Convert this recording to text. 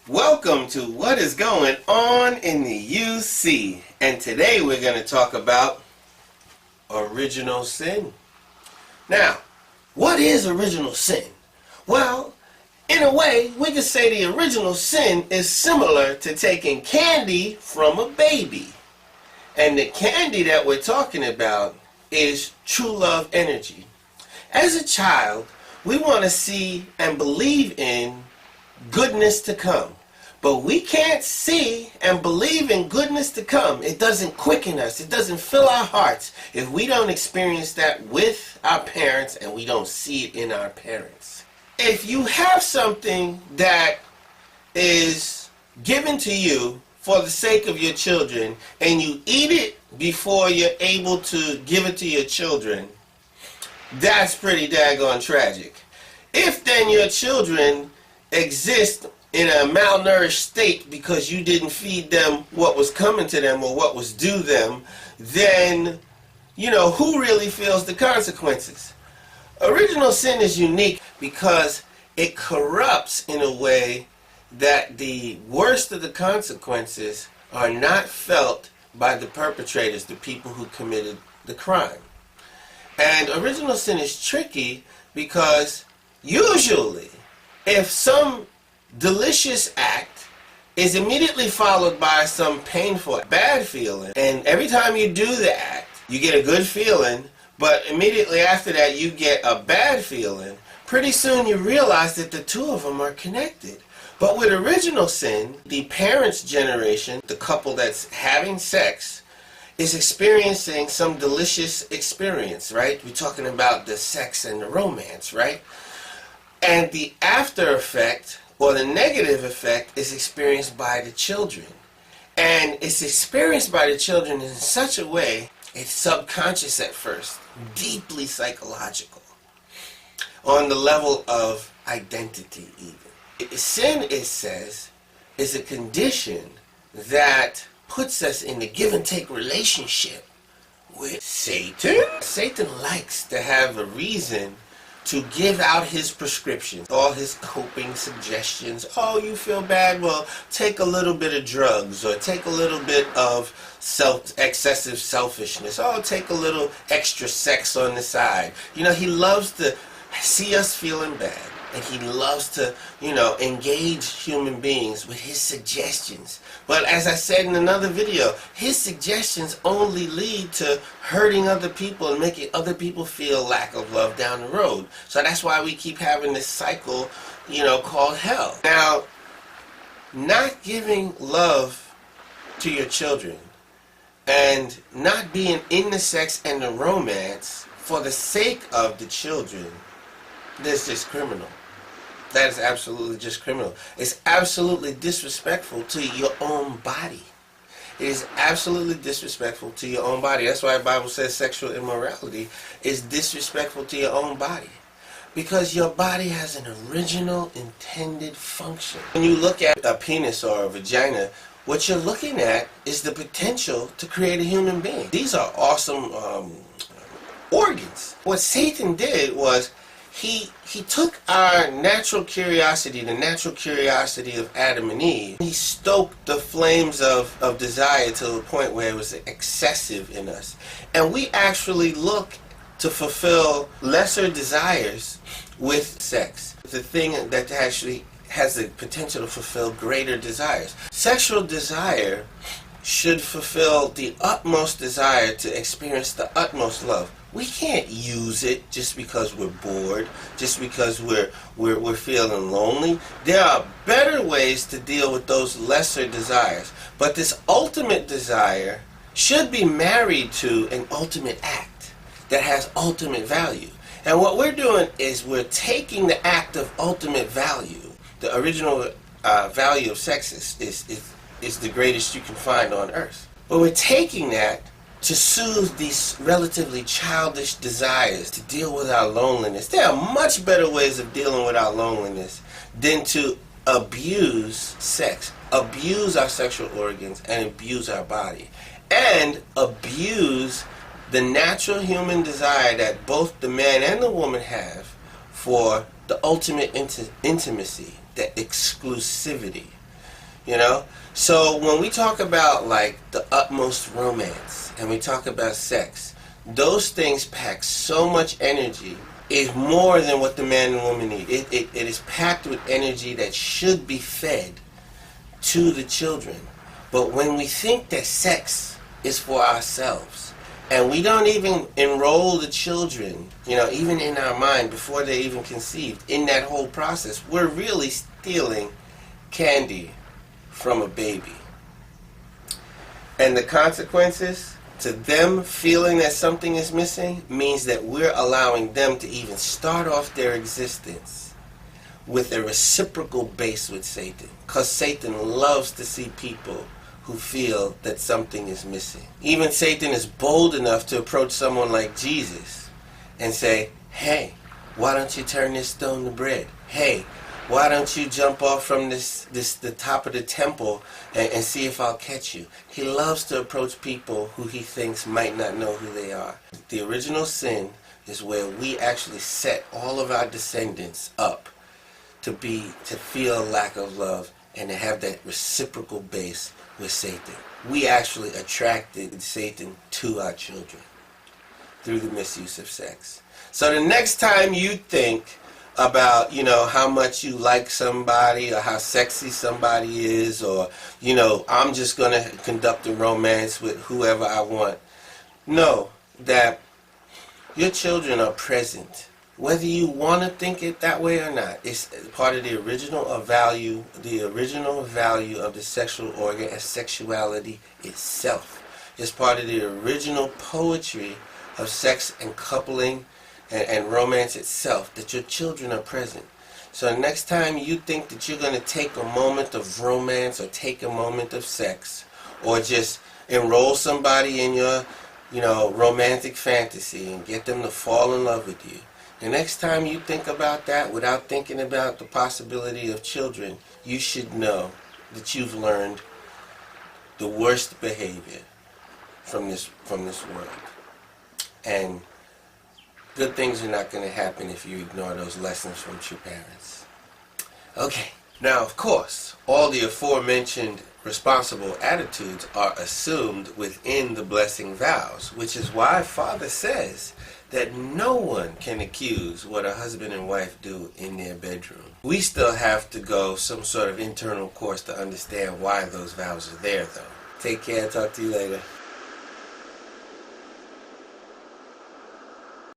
Welcome to What is Going On in the UC, and today we're going to talk about original sin. Now, what is original sin? Well, in a way, we could say the original sin is similar to taking candy from a baby. And the candy that we're talking about is true love energy. As a child, we want to see and believe in goodness to come. But we can't see and believe in goodness to come. It doesn't quicken us. It doesn't fill our hearts if we don't experience that with our parents and we don't see it in our parents. If you have something that is given to you for the sake of your children and you eat it before you're able to give it to your children, that's pretty daggone tragic. If then your children exist in a malnourished state because you didn't feed them what was coming to them or what was due them, then, who really feels the consequences? Original sin is unique because it corrupts in a way that the worst of the consequences are not felt by the perpetrators, the people who committed the crime. And original sin is tricky because usually if some delicious act is immediately followed by some painful, bad feeling, and every time you do the act, you get a good feeling, but immediately after that you get a bad feeling, pretty soon you realize that the two of them are connected. But with original sin, the parents' generation, the couple that's having sex, is experiencing some delicious experience, right? We're talking about the sex and the romance, right? And the after effect, or the negative effect, is experienced by the children. And it's experienced by the children in such a way, it's subconscious at first, deeply psychological, on the level of identity even. Sin, it says, is a condition that puts us in a give and take relationship with Satan. Satan likes to have a reason to give out his prescriptions, all his coping suggestions. Oh, you feel bad? Well, take a little bit of drugs, or take a little bit of excessive selfishness. Oh, take a little extra sex on the side. He loves to see us feeling bad, and he loves to, engage human beings with his suggestions. But as I said in another video, his suggestions only lead to hurting other people and making other people feel lack of love down the road. So that's why we keep having this cycle, called hell. Now, not giving love to your children and not being in the sex and the romance for the sake of the children, that's just criminal. That is absolutely just criminal. It's absolutely disrespectful to your own body. It is absolutely disrespectful to your own body. That's why the Bible says sexual immorality is disrespectful to your own body. Because your body has an original intended function. When you look at a penis or a vagina, what you're looking at is the potential to create a human being. These are awesome organs. What Satan did was he took our natural curiosity, the natural curiosity of Adam and Eve. He stoked the flames of desire to the point where it was excessive in us. And we actually look to fulfill lesser desires with sex. The thing that actually has the potential to fulfill greater desires. Sexual desire should fulfill the utmost desire to experience the utmost love. We can't use it just because we're bored, just because we're feeling lonely. There are better ways to deal with those lesser desires. But this ultimate desire should be married to an ultimate act that has ultimate value. And what we're doing is we're taking the act of ultimate value. The original value of sex is the greatest you can find on earth. But we're taking that to soothe these relatively childish desires, to deal with our loneliness. There are much better ways of dealing with our loneliness than to abuse sex, abuse our sexual organs, and abuse our body, and abuse the natural human desire that both the man and the woman have for the ultimate intimacy, the exclusivity. You know? So when we talk about like the utmost romance and we talk about sex, those things pack so much energy. It's more than what the man and woman need. It is packed with energy that should be fed to the children. But when we think that sex is for ourselves, and we don't even enroll the children, you know, even in our mind before they're even conceived, in that whole process, we're really stealing candy from a baby. And the consequences to them feeling that something is missing means that we're allowing them to even start off their existence with a reciprocal base with Satan. Because Satan loves to see people who feel that something is missing. Even Satan is bold enough to approach someone like Jesus and say, hey, why don't you turn this stone to bread? Hey, why don't you jump off from the top of the temple and see if I'll catch you? He loves to approach people who he thinks might not know who they are. The original sin is where we actually set all of our descendants up to feel lack of love and to have that reciprocal base with Satan. We actually attracted Satan to our children through the misuse of sex. So the next time you think about, you know, how much you like somebody or how sexy somebody is, or, you know, I'm just going to conduct a romance with whoever I want, know that your children are present. Whether you want to think it that way or not, it's part of the original value of the sexual organ as sexuality itself. It's part of the original poetry of sex and coupling and romance itself, that your children are present. So next time you think that you're going to take a moment of romance or take a moment of sex or just enroll somebody in your, you know, romantic fantasy and get them to fall in love with you, the next time you think about that without thinking about the possibility of children, you should know that you've learned the worst behavior from this world. And good things are not going to happen if you ignore those lessons from your parents. Okay. Now, of course, all the aforementioned responsible attitudes are assumed within the blessing vows, which is why Father says that no one can accuse what a husband and wife do in their bedroom. We still have to go some sort of internal course to understand why those vows are there, though. Take care. Talk to you later.